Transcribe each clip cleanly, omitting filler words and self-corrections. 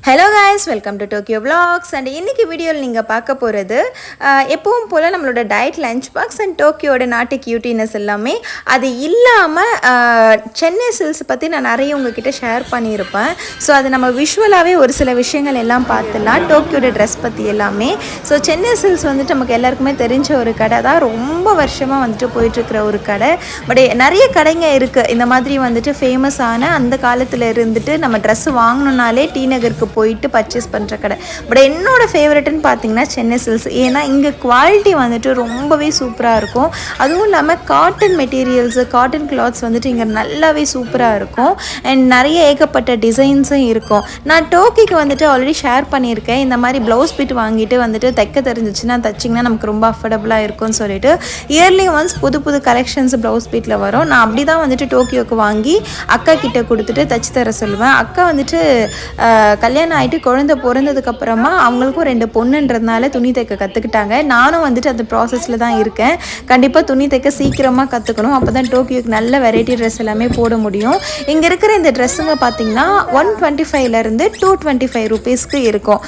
Hello guys, welcome to Tokyo vlogs. And இன்றைக்கி வீடியோவில் நீங்கள் பார்க்க போகிறது எப்பவும் போல் நம்மளோட டயட் லஞ்ச் பாக்ஸ் அண்ட் டோக்கியோட நாட்டு கியூட்டினஸ் எல்லாமே. அது இல்லாமல் சென்னை சில்ஸ் பற்றி நான் நிறைய உங்ககிட்ட ஷேர் பண்ணியிருப்பேன். ஸோ அது நம்ம விஷுவலாகவே ஒரு சில விஷயங்கள் எல்லாம் பார்த்துலாம். டோக்கியோட ட்ரெஸ் பற்றி எல்லாமே. ஸோ சென்னை சில்ஸ் வந்துட்டு நமக்கு எல்லாருக்குமே தெரிஞ்ச ஒரு கடை தான். ரொம்ப வருஷமாக வந்துட்டு போயிட்டுருக்கிற ஒரு கடை. பட் நிறைய கடைங்க இருக்குது இந்த மாதிரி வந்துட்டு ஃபேமஸான அந்த காலத்தில் இருந்துட்டு நம்ம ட்ரெஸ்ஸு வாங்கணுன்னாலே டி நகருக்கு போயிட்டு பர்ச்சேஸ் பண்ணுற கடை. பட் என்னோடய ஃபேவரெட்டுன்னு பார்த்தீங்கன்னா சென்னை சில்ஸ். ஏன்னா இங்கே குவாலிட்டி வந்துட்டு ரொம்பவே சூப்பராக இருக்கும். அதுவும் இல்லாமல் காட்டன் மெட்டீரியல்ஸு, காட்டன் கிளாத்ஸ் வந்துட்டு இங்கே நல்லாவே சூப்பராக இருக்கும். அண்ட் நிறைய ஏகப்பட்ட டிசைன்ஸும் இருக்கும். நான் டோக்கிக்கு வந்துட்டு ஆல்ரெடி ஷேர் பண்ணியிருக்கேன். இந்த மாதிரி ப்ளவுஸ் பிட் வாங்கிட்டு வந்துட்டு தைக்க தெரிஞ்சிச்சுன்னா தைச்சிங்கன்னா நமக்கு ரொம்ப அஃபோர்டபுளாக இருக்கும்னு சொல்லிட்டு இயர்லி ஒன்ஸ் புது புது கலெக்ஷன்ஸ் ப்ளவுஸ் பிட்டில் வரும். நான் அப்படி தான் வந்துட்டு டோக்கியோக்கு வாங்கி அக்கா கிட்டே கொடுத்துட்டு தைச்சி தர சொல்லுவேன். அக்கா வந்துட்டு கல்யாணம் ஆகிட்டு குழந்தை பிறந்ததுக்கப்புறமா அவங்களுக்கும் 2 பொண்ணுன்றதுனால துணி தைக்க கற்றுக்கிட்டாங்க. நானும் வந்துட்டு அந்த ப்ராசஸில் தான் இருக்கேன். கண்டிப்பாக துணி தைக்க சீக்கிரமாக கற்றுக்கணும். அப்போ தான் டோக்கியோக்கு நல்ல வெரைட்டி ட்ரெஸ் எல்லாமே போட முடியும். இங்கே இருக்கிற இந்த ட்ரெஸ்ஸுங்க பார்த்திங்கன்னா 125லேருந்து 225 ருபீஸ்க்கு இருக்கும்.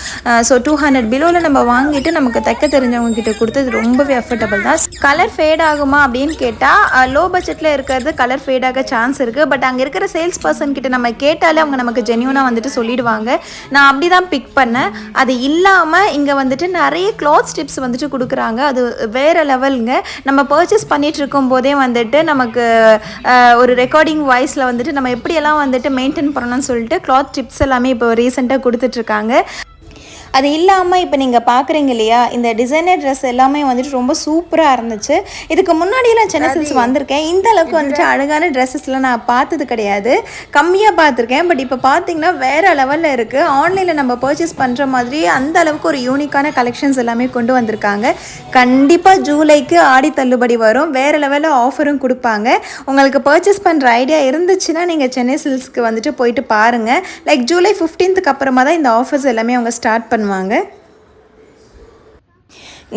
ஸோ 200 பிலோவில் நம்ம வாங்கிட்டு நமக்கு தைக்க தெரிஞ்சவங்க கிட்ட கொடுத்தது ரொம்பவே அஃபோர்டபுள் தான். கலர் ஃபேட் ஆகுமா அப்படின்னு கேட்டால் லோ பட்ஜெட்டில் இருக்கிறது கலர் ஃபேட் ஆக சான்ஸ் இருக்குது. பட் அங்கே இருக்கிற சேல்ஸ் பர்சன் கிட்ட நம்ம கேட்டாலே அவங்க நமக்கு ஜென்யூனாக வந்துட்டு சொல்லிடுவாங்க. நான் அப்படி தான் பிக் பண்ணேன். அது இல்லாமல் இங்கே வந்துட்டு நிறைய கிளாத் டிப்ஸ் வந்துட்டு கொடுக்குறாங்க. அது வேறு லெவலுங்க. நம்ம பர்ச்சேஸ் பண்ணிகிட்டு இருக்கும் போதே வந்துட்டு நமக்கு ஒரு ரெக்கார்டிங் வாய்ஸில் வந்துட்டு நம்ம எப்படியெல்லாம் வந்துட்டு மெயின்டைன் பண்ணணும்னு சொல்லிட்டு கிளாத் டிப்ஸ் எல்லாமே இப்போ ரீசெண்டாக கொடுத்துட்ருக்காங்க. அது இல்லாமல் இப்போ நீங்கள் பார்க்குறீங்க இல்லையா, இந்த டிசைனர் ட்ரெஸ் எல்லாமே வந்துட்டு ரொம்ப சூப்பராக இருந்துச்சு. இதுக்கு முன்னாடியெல்லாம் சென்னை சில்ஸ் வந்திருக்கேன். இந்த அளவுக்கு வந்துட்டு அழகான ட்ரெஸ்ஸஸ்லாம் நான் பார்த்தது கிடையாது. கம்மியாக பார்த்துருக்கேன். பட் இப்போ பார்த்தீங்கன்னா வேறு லெவலில் இருக்குது. ஆன்லைனில் நம்ம பர்ச்சேஸ் பண்ணுற மாதிரி அந்த அளவுக்கு ஒரு யூனிக்கான கலெக்ஷன்ஸ் எல்லாமே கொண்டு வந்திருக்காங்க. கண்டிப்பாக ஜூலைக்கு ஆடி தள்ளுபடி வரும். வேறு லெவலில் ஆஃபரும் கொடுப்பாங்க. உங்களுக்கு பர்ச்சேஸ் பண்ணுற ஐடியா இருந்துச்சுன்னா நீங்கள் சென்னை சில்ஸ்க்கு வந்துட்டு போயிட்டு பாருங்கள். லைக் ஜூலை 15க்கு அப்புறமா தான் இந்த ஆஃபர்ஸ் எல்லாமே அவங்க ஸ்டார்ட் பண்ணுவாங்க.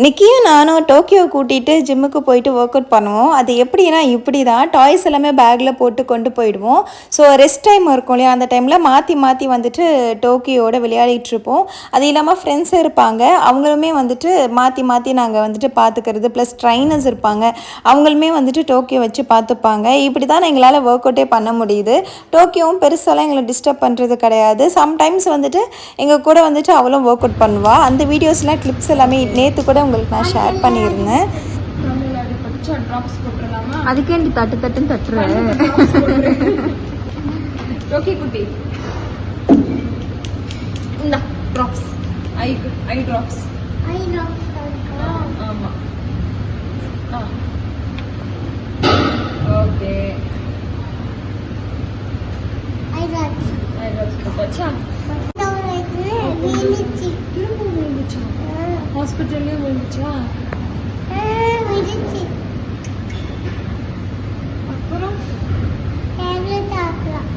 நிக்கியும் நானும் டோக்கியோ கூட்டிகிட்டு ஜிம்முக்கு போயிட்டு ஒர்க் அவுட் பண்ணுவோம். அது எப்படின்னா இப்படி தான் டாய்ஸ் எல்லாமே பேக்கில் போட்டு கொண்டு போயிடுவோம். ஸோ ரெஸ்ட் டைம் இருக்கும் இல்லையா, அந்த டைமில் மாற்றி வந்துட்டு டோக்கியோட விளையாடிட்டுருப்போம். அது இல்லாமல் ஃப்ரெண்ட்ஸ் இருப்பாங்க, அவங்களுமே வந்துட்டு மாற்றி நாங்கள் வந்துட்டு பார்த்துக்கிறது. ப்ளஸ் ட்ரைனர்ஸ் இருப்பாங்க, அவங்களுமே வந்துட்டு டோக்கியோ வச்சு பார்த்துப்பாங்க. இப்படி தான் எங்களால் ஒர்க் அவுட்டே பண்ண முடியுது. டோக்கியோவும் பெருசாலாம் எங்களை டிஸ்டர்ப் பண்ணுறது கிடையாது. சம்டைம்ஸ் வந்துட்டு எங்கள் கூட வந்துட்டு அவளும் ஒர்க் அவுட் பண்ணுவாள். அந்த வீடியோஸ்லாம் கிளிப்ஸ் எல்லாமே நேற்று கூட உங்களுக்கு நான் ஷேர் பண்ணியிருந்தேன். அதுக்கே நீ தட்டுன்னு தட்டுறேன். ஓகே குட்டி, இந்த ட்ராப்ஸ் ஐ ட்ராப்ஸ் ஆமா. ஓகே ஐ ட்ராப்ஸ் போட்டாச்சா? ஹாஸ்பிட்டல்லே விழுந்துச்சா? அப்புறம்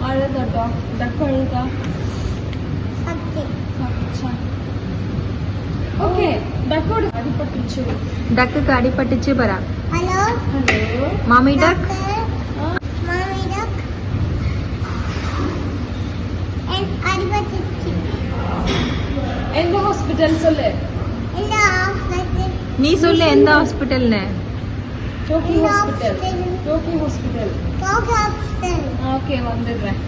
அழுதா? டக்கு அழுதா? ஓகே, டக்கோட அடிபட்டுச்சு. டக்குக்கு அடிபட்டுச்சு பரா. ஹலோ மாமி டக். எந்த ஹாஸ்பிட்டல் சொல்லு? நீ சொல்லு எந்த ஹாஸ்பிட்டல்னு? Tokyo hospital. Tokyo hospital. Okay, வந்துடுறேன்.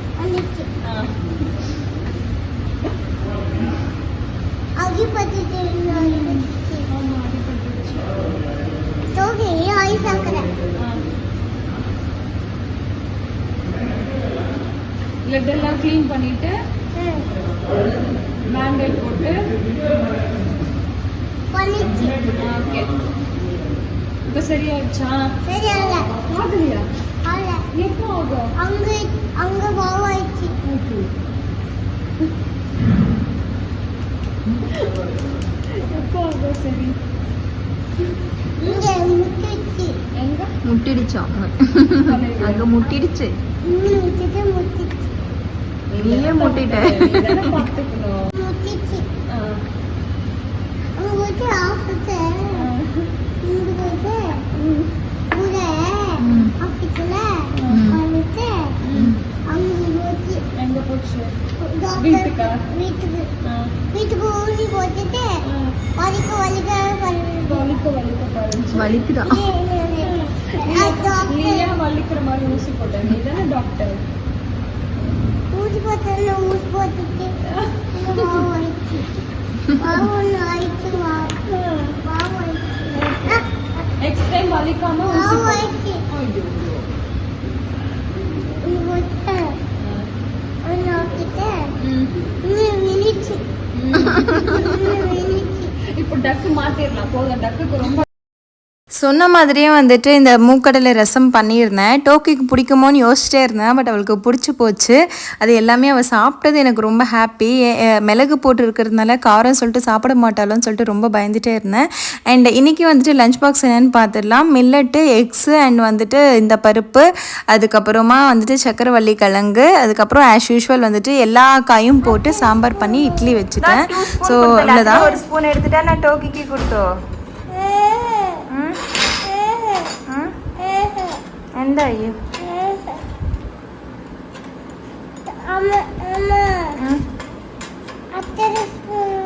பிளட் எல்லாம் க்ளீன் பண்ணிட்டு பேண்டேட் போட்டு ஓகே. இப்போ சரியாயிடுச்சா? ஆகலையா? எப்போ ஆகும்? அங்க வாவாயிச்சு. எப்போ ஆகும்? சரி, எங்க முட்டிடுச்சா? அங்க முட்டிடுச்சு. நீயே முட்டிட்ட. பார்த்துக்கணும். எங்க போச்சு? வீட்டுக்கா? வீட்டுக்கு வலிக்குதா? நீ ஏன் வலிக்கிற மாதிரி ஊசி போட்ட? நீ தானே டாக்டர். ஊசி போட்டு நெக்ஸ்ட் டைம் வலிக்காம ஊசி போடு. இப்போ டக்கு மாத்திரலாம். போதும், டக்குக்கு ரொம்ப சொன்ன மாதிரியே வந்துட்டு இந்த மூக்கடலை ரசம் பண்ணியிருந்தேன். டோக்கிக்கு பிடிக்குமோன்னு யோசிச்சிட்டே இருந்தேன். பட் அவளுக்கு பிடிச்சி போச்சு. அது எல்லாமே அவள் சாப்பிட்டது எனக்கு ரொம்ப ஹாப்பி. மிளகு போட்டு இருக்கிறதுனால காரம் சொல்லிட்டு சாப்பிட மாட்டாளோன்னு சொல்லிட்டு ரொம்ப பயந்துகிட்டே இருந்தேன். அண்ட் இன்றைக்கி வந்துட்டு லஞ்ச் பாக்ஸ் என்னென்னு பார்த்துடலாம். மில்லட்டு, எக்ஸு அண்ட் வந்துட்டு இந்த பருப்பு, அதுக்கப்புறமா வந்துட்டு சக்கரவள்ளி கிழங்கு, அதுக்கப்புறம் ஆஸ் யூஷுவல் வந்துட்டு எல்லா காயும் போட்டு சாம்பார் பண்ணி இட்லி வச்சுட்டேன். ஸோ இவ்வளோதான். ஒரு ஸ்பூன் எடுத்துட்டா நான் டோக்கிக்கு கொடுத்தோம். എന്താ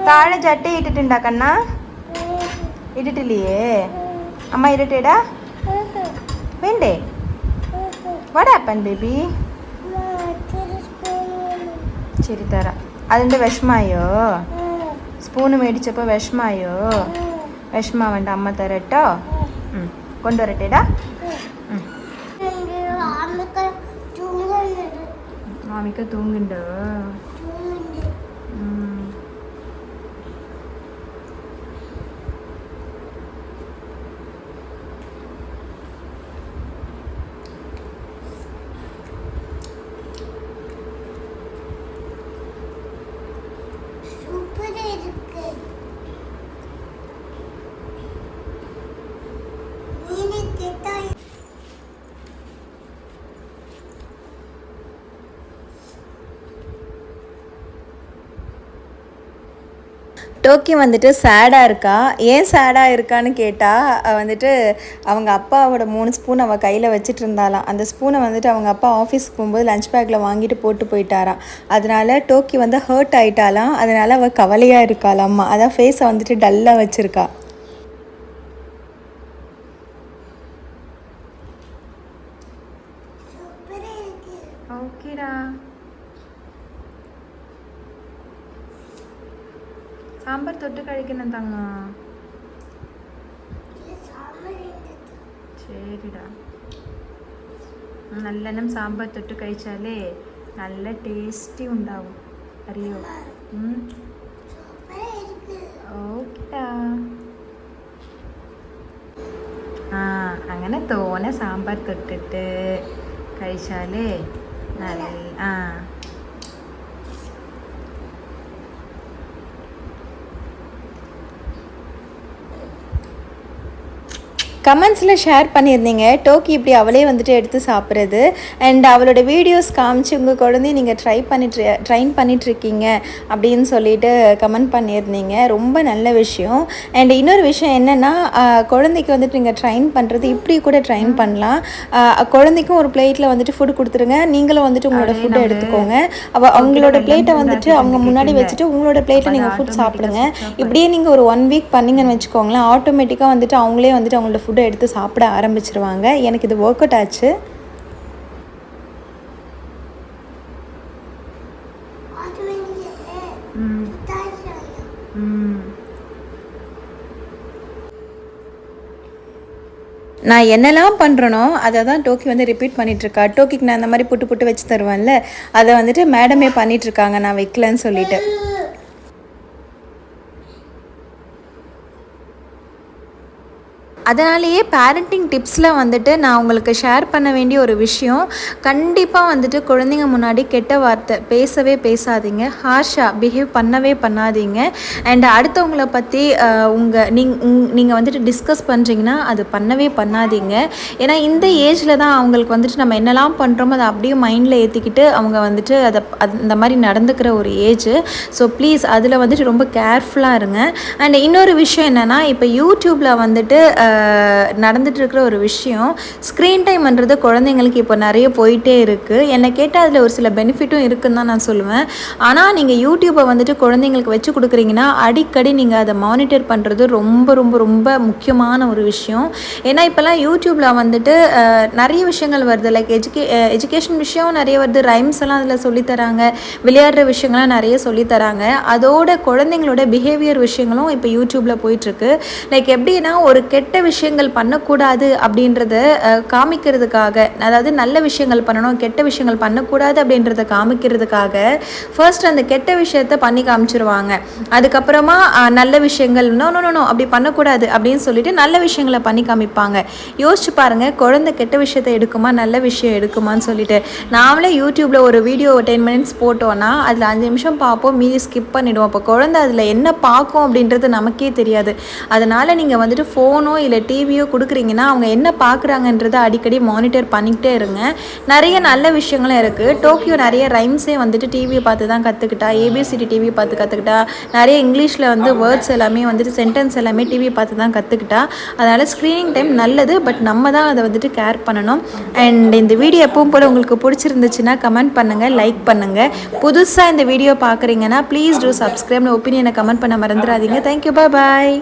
താഴെ ചട്ടി ഇട്ടിട്ടുണ്ടാക്കണ്ണ? ഇട്ടിട്ടില്ലേ? അമ്മ ഇരട്ടേടാ വേണ്ടേ? What happen baby? ശരി തരാം. അതിൻ്റെ വിഷമായോ? സ്പൂണ് മേടിച്ചപ്പോൾ വിഷമായോ? വിഷമാവണ്ട, അമ്മ തരാം കേട്ടോ. കൊണ്ടുവരട്ടേടാ. മാമിക്ക തൂങ്ങുണ്ടോ? டோக்கி வந்துட்டு சேடாக இருக்கா. ஏன் சேடாக இருக்கான்னு கேட்டால் வந்துட்டு அவங்க அப்பாவோட 3 ஸ்பூன் அவள் கையில் வச்சுட்டு இருந்தாலாம். அந்த ஸ்பூனை வந்துட்டு அவங்க அப்பா ஆஃபீஸ்க்கு போகும்போது லஞ்ச் பேக்கில் வாங்கிட்டு போட்டு போயிட்டாராம். அதனால டோக்கி வந்து ஹர்ட் ஆகிட்டாலாம். அதனால் அவள் கவலையாக இருக்காளாம்மா. அதான் ஃபேஸை வந்துட்டு டல்லாக வச்சுருக்கா. ஓகேடா. சாம்பார் தொட்டு കഴിക്കണം தங்க. சரிடா. നല്ലെണ്ണം സാമ്പാർ തൊട്ട് കഴിച്ചാലേ നല്ല ടേസ്റ്റി ഉണ്ടാവും, അറിയോ? ഓക്കെടാ. അങ്ങനെ തോനെ സാമ്പാർ തൊട്ടിട്ട് കഴിച്ചാലേ നല്ല கமெண்ட்ஸில் ஷேர் பண்ணியிருந்தீங்க டோக்கி இப்படி அவளே வந்துட்டு எடுத்து சாப்பிட்றது. அண்ட் அவளோட வீடியோஸ் காமிச்சு உங்கள் குழந்தைய நீங்கள் ட்ரைன் பண்ணிகிட்ருக்கீங்க அப்படின்னு சொல்லிட்டு கமெண்ட் பண்ணியிருந்தீங்க. ரொம்ப நல்ல விஷயம். அண்ட் இன்னொரு விஷயம் என்னென்னா, குழந்தைக்கு வந்துட்டு நீங்கள் ட்ரைன் பண்ணுறது இப்படி கூட ட்ரைன் பண்ணலாம். குழந்தைக்கும் ஒரு பிளேட்டில் வந்துட்டு ஃபுட் கொடுத்துருங்க, நீங்களும் வந்துட்டு உங்களோட ஃபுட்டை எடுத்துக்கோங்க. அவங்களோட பிளேட்டை வந்துட்டு அவங்க முன்னாடி வச்சுட்டு உங்களோட பிளேட்டை நீங்கள் ஃபுட் சாப்பிடுங்க. இப்படியே நீங்கள் ஒரு 1 வீக் பண்ணிங்கன்னு வச்சுக்கோங்களேன், ஆட்டோமேட்டிக்காக வந்துட்டு அவங்களே வந்துட்டு அவங்களோட ஃபுட்டை எடுத்து சாப்பிட ஆரம்பிச்சிருவாங்க. எனக்கு இது ஒர்க் அவுட் ஆச்சு. நான் என்னெல்லாம் பண்ணுறனோ அதை தான் டோக்கி வந்து ரிப்பீட் பண்ணிகிட்ருக்கா. டோக்கிக்கு நான் அந்த மாதிரி புட்டு வச்சு தருவேன்ல, அதை வந்துட்டு மேடமே பண்ணிகிட்ருக்காங்க நான் வைக்கலன்னு சொல்லிட்டு. அதனாலேயே பேரண்டிங் டிப்ஸில் வந்துட்டு நான் உங்களுக்கு ஷேர் பண்ண வேண்டிய ஒரு விஷயம், கண்டிப்பாக வந்துட்டு குழந்தைங்க முன்னாடி கெட்ட வார்த்தை பேசவே பேசாதீங்க, ஹார்ஷாக பிஹேவ் பண்ணவே பண்ணாதீங்க. அண்ட் அடுத்தவங்கள பற்றி நீங்கள் வந்துட்டு டிஸ்கஸ் பண்ணுறீங்கன்னா அது பண்ணவே பண்ணாதீங்க. ஏன்னா இந்த ஏஜில் தான் அவங்களுக்கு வந்துட்டு நம்ம என்னெல்லாம் பண்ணுறோமோ அதை அப்படியே மைண்டில் ஏற்றிக்கிட்டு அவங்க வந்துட்டு அந்த மாதிரி நடந்துக்கிற ஒரு ஏஜ். ஸோ ப்ளீஸ் அதில் வந்துட்டு ரொம்ப கேர்ஃபுல்லாக இருங்க. அண்ட் இன்னொரு விஷயம் என்னென்னா, இப்போ யூடியூப்பில் வந்துட்டு நடந்துட்டு இருக்கிற ஒரு விஷயம். ஸ்க்ரீன் டைம்ன்றது குழந்தைங்களுக்கு இப்போ நிறைய போயிட்டே இருக்குது. என்னை கேட்டால் அதில் ஒரு சில பெனிஃபிட்டும் இருக்குன்னு தான் நான் சொல்லுவேன். ஆனால் நீங்கள் யூடியூப்பை வந்துட்டு குழந்தைங்களுக்கு வச்சு கொடுக்குறீங்கன்னா அடிக்கடி நீங்கள் அதை மானிட்டர் பண்ணுறது ரொம்ப ரொம்ப ரொம்ப முக்கியமான ஒரு விஷயம். ஏன்னா இப்போல்லாம் யூடியூப்பில் வந்துட்டு நிறைய விஷயங்கள் வருது. லைக் எஜுகேஷன் விஷயம் நிறைய வருது, ரைம்ஸ் எல்லாம் அதில் சொல்லித்தராங்க, விளையாடுற விஷயங்கள்லாம் நிறைய சொல்லித்தராங்க. அதோட குழந்தைங்களோட பிஹேவியர் விஷயங்களும் இப்போ யூடியூப்பில் போயிட்டுருக்கு. லைக் எப்படின்னா ஒரு கெட்ட விஷயங்கள் பண்ணக்கூடாது அப்படின்றத காமிக்கிறதுக்காக, அதாவது நல்ல விஷயங்கள் பண்ணணும் கெட்ட விஷயங்கள் பண்ணக்கூடாது அப்படின்றத காமிக்கிறதுக்காக ஃபர்ஸ்ட் அந்த கெட்ட விஷயத்த பண்ணி காமிச்சிருவாங்க. அதுக்கப்புறமா நல்ல விஷயங்கள் நோ நோ நோ அப்படி பண்ணக்கூடாது அப்படின்னு சொல்லிட்டு நல்ல விஷயங்களை பண்ணி காமிப்பாங்க. யோசிச்சு பாருங்க, குழந்தை கெட்ட விஷயத்தை எடுக்குமா நல்ல விஷயம் எடுக்குமான்னு சொல்லிட்டு. நாமளே யூடியூப்ல ஒரு வீடியோ 10 மினிட்ஸ் போட்டோன்னா அதில் 5 நிமிஷம் பார்ப்போம், மீதி ஸ்கிப் பண்ணிடுவோம். அப்போ குழந்தை அதில் என்ன பார்க்கும் அப்படின்றது நமக்கே தெரியாது. அதனால் நீங்கள் வந்துட்டு ஃபோனோ இல்லை டிவியோ கொடுக்குறீங்கன்னா அவங்க என்ன பார்க்குறாங்கன்றதை அடிக்கடி மானிட்டர் பண்ணிக்கிட்டே இருங்க. நிறைய நல்ல விஷயங்களும் இருக்குது. டோக்கியோ நிறைய ரைம்ஸே வந்துட்டு டிவியை பார்த்து தான் கற்றுக்கிட்டா, ஏபிசிடி டிவி பார்த்து கற்றுக்கிட்டா, நிறைய இங்கிலீஷில் வந்து வேர்ட்ஸ் எல்லாமே வந்துட்டு சென்டென்ஸ் எல்லாமே டிவி பார்த்து தான் கற்றுக்கிட்டா. அதனால் ஸ்க்ரீனிங் டைம் நல்லது, பட் நம்ம தான் அதை வந்துட்டு கேர் பண்ணணும். அண்ட் இந்த வீடியோ எப்பவும் போல் உங்களுக்கு பிடிச்சிருந்துச்சுன்னா கமெண்ட் பண்ணுங்கள், லைக் பண்ணுங்கள். புதுசாக இந்த வீடியோ பார்க்குறீங்கன்னா ப்ளீஸ் டூ சப்ஸ்கிரைப். ஒப்பீனியனை கமெண்ட் பண்ண மறந்துடாதீங்க. தேங்க்யூ, பாய்.